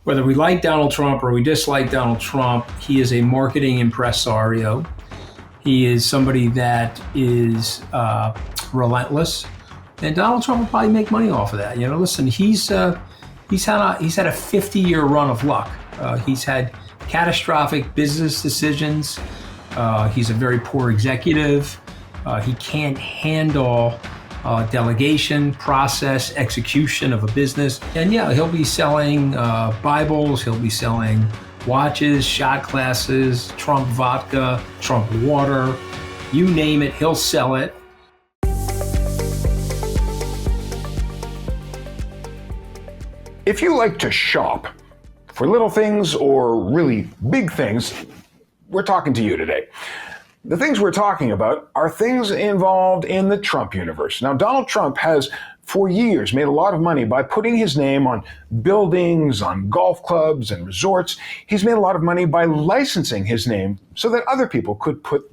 Whether we like Donald Trump or we dislike Donald Trump, he is a marketing impresario. He is somebody that is relentless, and Donald Trump will probably make money off of that. Listen, he's had a 50-year run of luck. He's had catastrophic business decisions. He's a very poor executive. He can't handle delegation, process, execution of a business. And yeah, he'll be selling Bibles, he'll be selling watches, shot glasses, Trump vodka, Trump water, you name it, he'll sell it. If you like to shop for little things or really big things, we're talking to you today. The things we're talking about are things involved in the Trump universe. Now, Donald Trump has for years made a lot of money by putting his name on buildings, on golf clubs and resorts. He's made a lot of money by licensing his name so that other people could put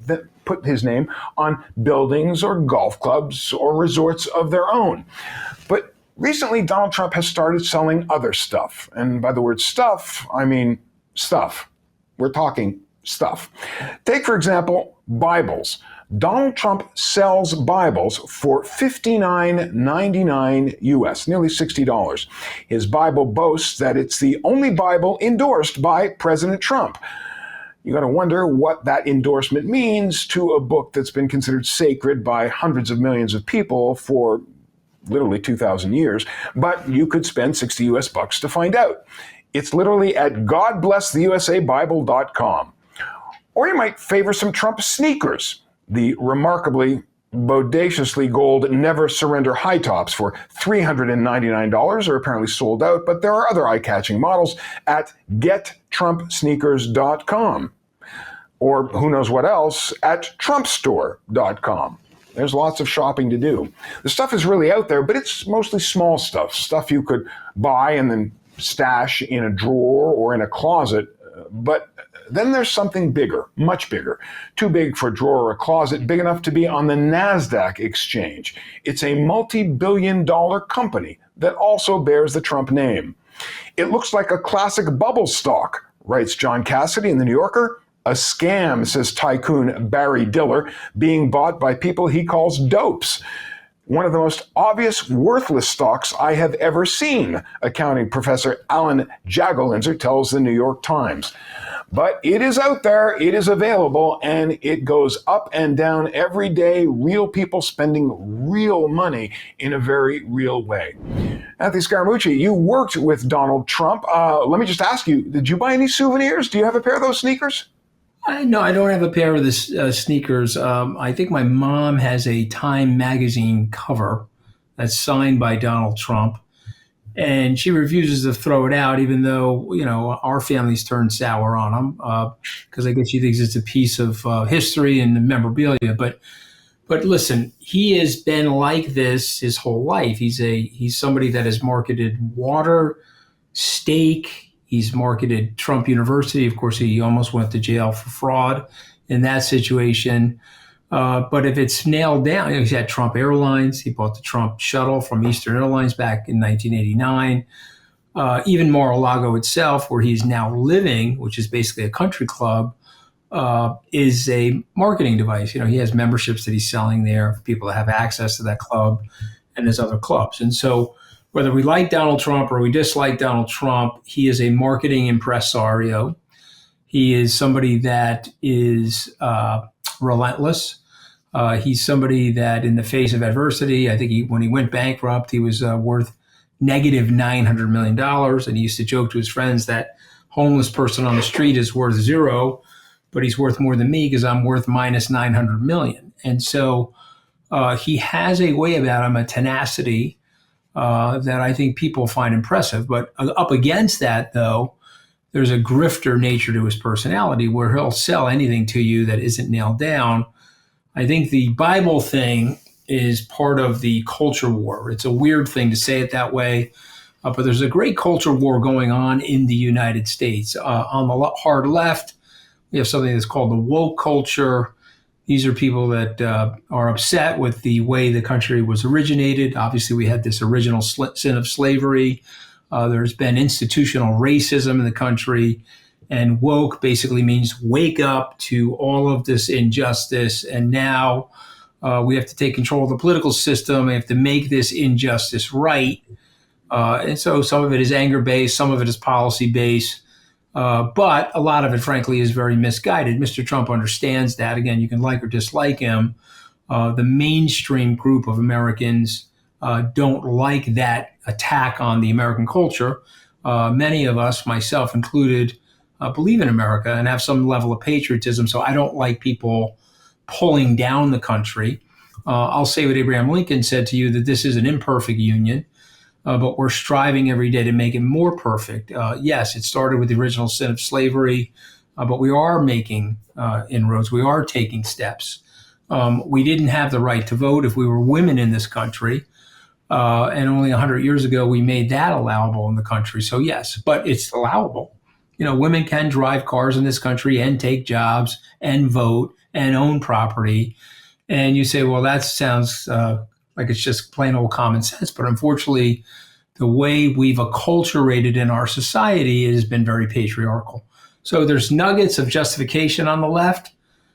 his name on buildings or golf clubs or resorts of their own. But recently, Donald Trump has started selling other stuff. And by the word stuff, I mean stuff. We're talking stuff. Take, for example, Bibles. Donald Trump sells Bibles for $59.99 US, nearly $60. His Bible boasts that it's the only Bible endorsed by President Trump. You got to wonder what that endorsement means to a book that's been considered sacred by hundreds of millions of people for literally 2,000 years, but you could spend 60 US bucks to find out. It's literally at godblesstheusabible.com. Or you might favor some Trump sneakers, the remarkably bodaciously gold Never Surrender high tops for $399 are apparently sold out, but there are other eye-catching models at gettrumpsneakers.com. Or who knows what else at trumpstore.com. There's lots of shopping to do. The stuff is really out there, but it's mostly small stuff you could buy and then stash in a drawer or in a closet. But then there's something bigger, much bigger, too big for a drawer or a closet, big enough to be on the NASDAQ exchange. It's a multi-billion-dollar company that also bears the Trump name. It looks like a classic bubble stock, writes John Cassidy in The New Yorker. A scam, says tycoon Barry Diller, being bought by people he calls dopes. One of the most obvious worthless stocks I have ever seen, accounting professor Alan Jagolinzer tells the New York Times. But it is out there, it is available, and it goes up and down every day, real people spending real money in a very real way. Anthony Scaramucci, you worked with Donald Trump. Let me just ask you, did you buy any souvenirs? Do you have a pair of those sneakers? No, I don't have a pair of the sneakers. I think my mom has a Time magazine cover that's signed by Donald Trump, and she refuses to throw it out, even though, our family's turned sour on him, because I guess she thinks it's a piece of history and memorabilia. But listen, he has been like this his whole life. He's somebody that has marketed water, steak. He's marketed Trump University. Of course, he almost went to jail for fraud in that situation. But if it's nailed down, he's had Trump Airlines. He bought the Trump shuttle from Eastern Airlines back in 1989. Even Mar-a-Lago itself, where he's now living, which is basically a country club, is a marketing device. He has memberships that he's selling there for people that have access to that club and his other clubs. And so whether we like Donald Trump or we dislike Donald Trump, he is a marketing impresario. He is somebody that is relentless. He's somebody that in the face of adversity, I think when he went bankrupt, he was worth negative $900 million. And he used to joke to his friends that homeless person on the street is worth zero, but he's worth more than me because I'm worth minus 900 million. And so he has a way about him, a tenacity, that I think people find impressive. But up against that, though, there's a grifter nature to his personality where he'll sell anything to you that isn't nailed down. I think the Bible thing is part of the culture war. It's a weird thing to say it that way, but there's a great culture war going on in the United States. On the hard left, we have something that's called the woke culture. These are people that are upset with the way the country was originated. Obviously, we had this original sin of slavery. There's been institutional racism in the country, and woke basically means wake up to all of this injustice. And now we have to take control of the political system. We have to make this injustice right. And so some of it is anger-based, some of it is policy-based. But a lot of it, frankly, is very misguided. Mr. Trump understands that. Again, you can like or dislike him. The mainstream group of Americans don't like that attack on the American culture. Many of us, myself included, believe in America and have some level of patriotism. So I don't like people pulling down the country. I'll say what Abraham Lincoln said to you, that this is an imperfect union, but we're striving every day to make it more perfect. Yes, it started with the original sin of slavery, but we are making inroads. We are taking steps. We didn't have the right to vote if we were women in this country. And only 100 years ago, we made that allowable in the country. So yes, but it's allowable. Women can drive cars in this country and take jobs and vote and own property. And you say, well, that sounds like it's just plain old common sense. But unfortunately, the way we've acculturated in our society has been very patriarchal. So there's nuggets of justification on the left,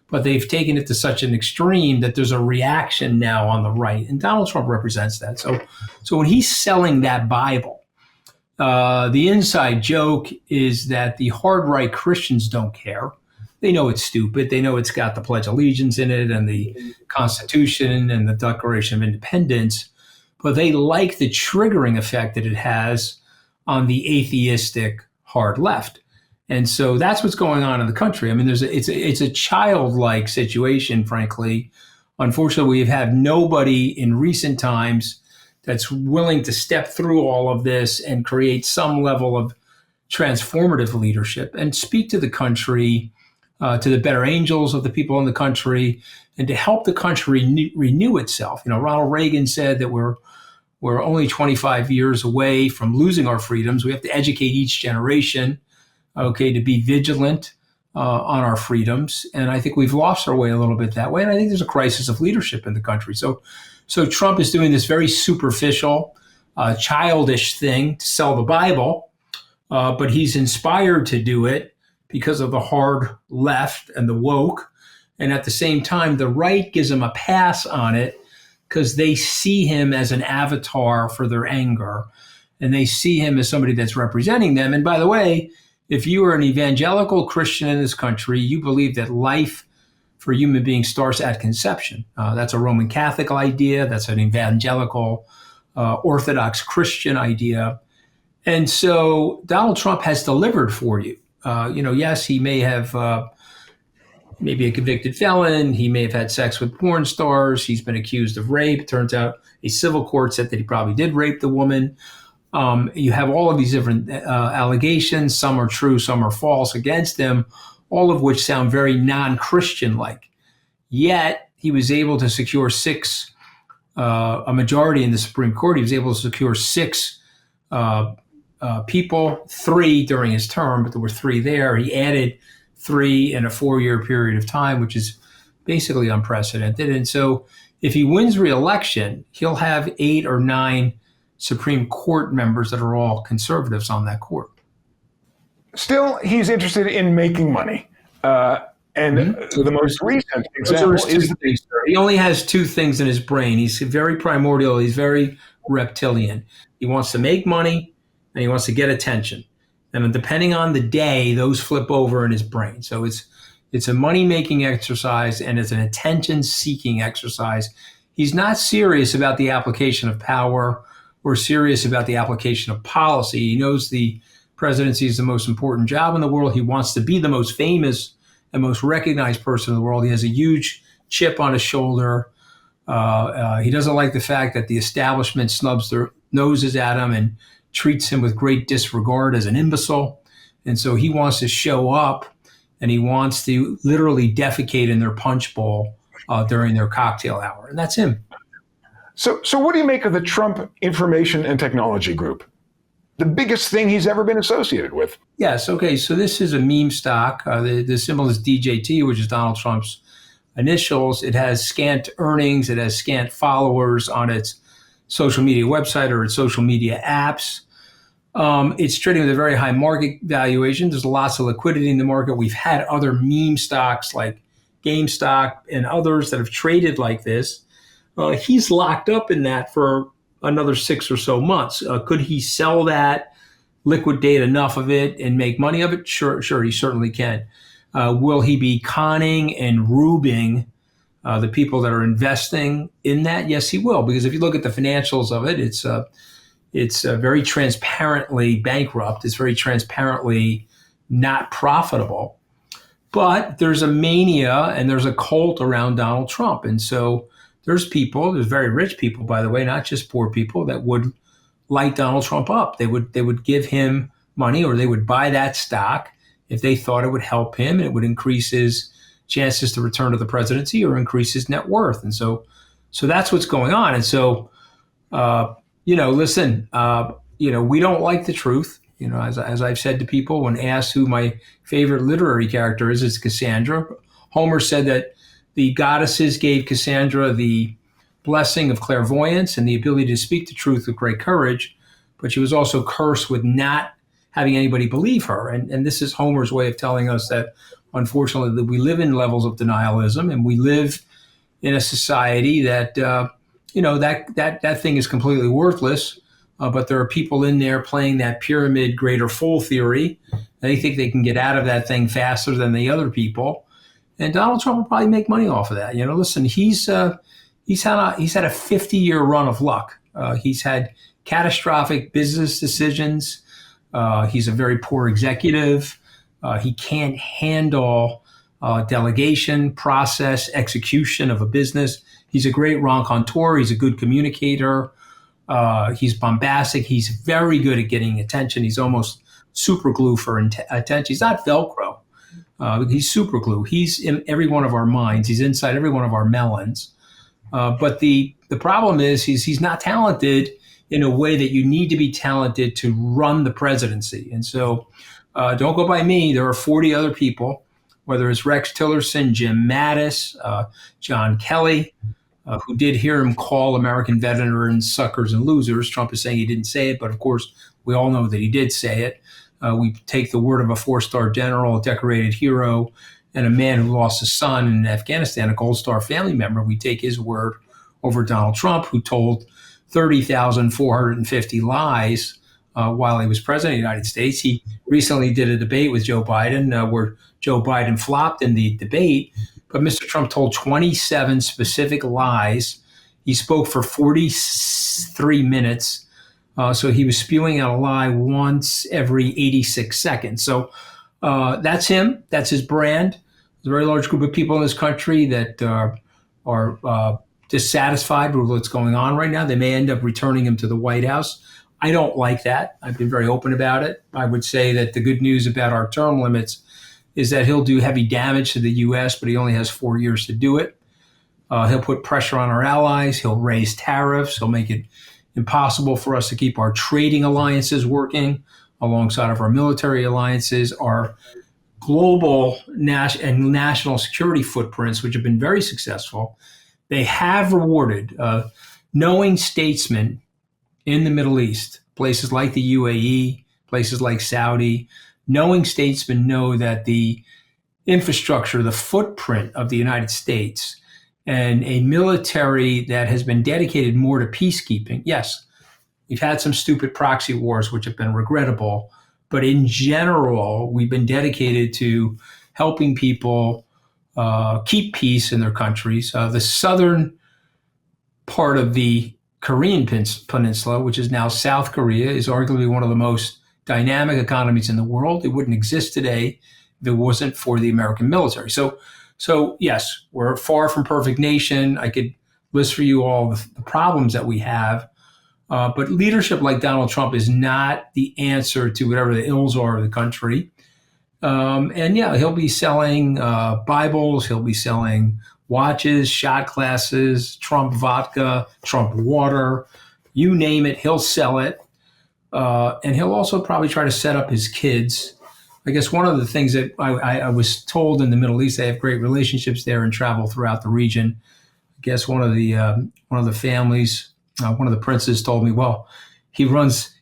but they've taken it to such an extreme that there's a reaction now on the right. And Donald Trump represents that. So when he's selling that Bible, the inside joke is that the hard right Christians don't care. They know it's stupid. They know it's got the Pledge of Allegiance in it and the Constitution and the Declaration of Independence, but they like the triggering effect that it has on the atheistic hard left. And so that's what's going on in the country. I mean, it's a childlike situation, frankly. Unfortunately, we've had nobody in recent times that's willing to step through all of this and create some level of transformative leadership and speak to the country, to the better angels of the people in the country, and to help the country renew itself. Ronald Reagan said that we're only 25 years away from losing our freedoms. We have to educate each generation, to be vigilant on our freedoms. And I think we've lost our way a little bit that way. And I think there's a crisis of leadership in the country. So Trump is doing this very superficial, childish thing to sell the Bible, but he's inspired to do it because of the hard left and the woke. And at the same time, the right gives him a pass on it because they see him as an avatar for their anger. And they see him as somebody that's representing them. And by the way, if you are an evangelical Christian in this country, you believe that life for human beings starts at conception. That's a Roman Catholic idea. That's an evangelical, Orthodox Christian idea. And so Donald Trump has delivered for you. Yes, he may have maybe a convicted felon. He may have had sex with porn stars. He's been accused of rape. It turns out a civil court said that he probably did rape the woman. You have all of these different allegations. Some are true, some are false against him, all of which sound very non-Christian-like. Yet he was able to secure a majority in the Supreme Court. He was able to secure six people, 3 during his term, but there were 3 there. He added 3 in a 4-year period of time, which is basically unprecedented. And so if he wins re-election, he'll have 8 or 9 Supreme Court members that are all conservatives on that court. Still, he's interested in making money. The most recent example is he only has 2 things in his brain. He's very primordial. He's very reptilian. He wants to make money and he wants to get attention. And depending on the day, those flip over in his brain. So it's a money-making exercise and it's an attention-seeking exercise. He's not serious about the application of power or serious about the application of policy. He knows the presidency is the most important job in the world. He wants to be the most famous and most recognized person in the world. He has a huge chip on his shoulder. He doesn't like the fact that the establishment snubs their noses at him and treats him with great disregard as an imbecile. And so he wants to show up and he wants to literally defecate in their punch bowl during their cocktail hour. And that's him. So what do you make of the Trump Information and Technology Group? The biggest thing he's ever been associated with. Yes. Okay. So this is a meme stock. The symbol is DJT, which is Donald Trump's initials. It has scant earnings. It has scant followers on its social media website or its social media apps. It's trading with a very high market valuation. There's lots of liquidity in the market. We've had other meme stocks like GameStop and others that have traded like this. He's locked up in that for another 6 or so months. Could he sell that, liquidate enough of it, and make money of it? Sure, he certainly can. Will he be conning and rubing the people that are investing in that? Yes, he will, because if you look at the financials of it, it's very transparently bankrupt. It's very transparently not profitable. But there's a mania and there's a cult around Donald Trump. And so there's very rich people, by the way, not just poor people, that would light Donald Trump up. They would give him money, or they would buy that stock if they thought it would help him and it would increase his chances to return to the presidency or increase his net worth. And so that's what's going on. And so, listen, we don't like the truth. As I've said to people when asked who my favorite literary character is, it's Cassandra. Homer said that the goddesses gave Cassandra the blessing of clairvoyance and the ability to speak the truth with great courage, but she was also cursed with not having anybody believe her. And this is Homer's way of telling us that, unfortunately, that we live in levels of denialism, and we live in a society that, that thing is completely worthless. But there are people in there playing that pyramid greater fool theory. They think they can get out of that thing faster than the other people. And Donald Trump will probably make money off of that. Listen, he's had a 50-year run of luck. He's had catastrophic business decisions. He's a very poor executive. He can't handle delegation, process, execution of a business. He's a great raconteur. He's a good communicator. He's bombastic. He's very good at getting attention. He's almost super glue for attention. He's not Velcro. He's super glue. He's in every one of our minds. He's inside every one of our melons. But the problem is he's not talented in a way that you need to be talented to run the presidency. And so don't go by me. There are 40 other people, whether it's Rex Tillerson, Jim Mattis, John Kelly, who did hear him call American veterans suckers and losers. Trump is saying he didn't say it, but of course, we all know that he did say it. We take the word of a 4-star general, a decorated hero, and a man who lost his son in Afghanistan, a Gold Star family member. We take his word over Donald Trump, who told 30,450 lies while he was president of the United States. He recently did a debate with Joe Biden where Joe Biden flopped in the debate, but Mr. Trump told 27 specific lies. He spoke for 43 minutes. So he was spewing out a lie once every 86 seconds. So that's him. That's his brand. There's a very large group of people in this country that are dissatisfied with what's going on right now. They may end up returning him to the White House. I don't like that. I've been very open about it. I would say that the good news about our term limits is that he'll do heavy damage to the U.S., but he only has 4 years to do it. He'll put pressure on our allies. He'll raise tariffs. He'll make it impossible for us to keep our trading alliances working alongside of our military alliances, our global and national security footprints, which have been very successful. They have rewarded knowing statesmen in the Middle East, places like the UAE, places like Saudi. Knowing statesmen know that the infrastructure, the footprint of the United States, and a military that has been dedicated more to peacekeeping. Yes, we've had some stupid proxy wars, which have been regrettable, but in general, we've been dedicated to helping people keep peace in their countries. The southern part of the Korean peninsula, which is now South Korea, is arguably one of the most dynamic economies in the world. It wouldn't exist today if it wasn't for the American military. So yes, we're a far from perfect nation. I could list for you all the problems that we have. But leadership like Donald Trump is not the answer to whatever the ills are of the country. And yeah, he'll be selling Bibles. He'll be selling watches, shot glasses, Trump vodka, Trump water, you name it, he'll sell it. And he'll also probably try to set up his kids. I guess one of the things that I was told in the Middle East, they have great relationships there and travel throughout the region. I guess one of the families, one of the princes told me, well, he's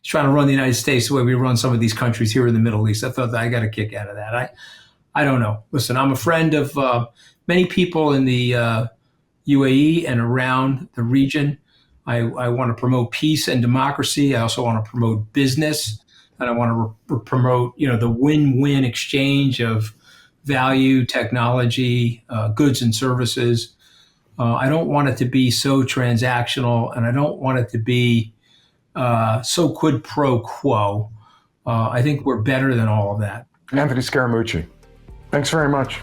trying to run the United States the way we run some of these countries here in the Middle East. I thought that I got a kick out of that. I don't know. Listen, I'm a friend of many people in the UAE and around the region. I want to promote peace and democracy. I also want to promote business, and I want to promote, the win-win exchange of value, technology, goods and services. I don't want it to be so transactional, and I don't want it to be so quid pro quo. I think we're better than all of that. Anthony Scaramucci, thanks very much.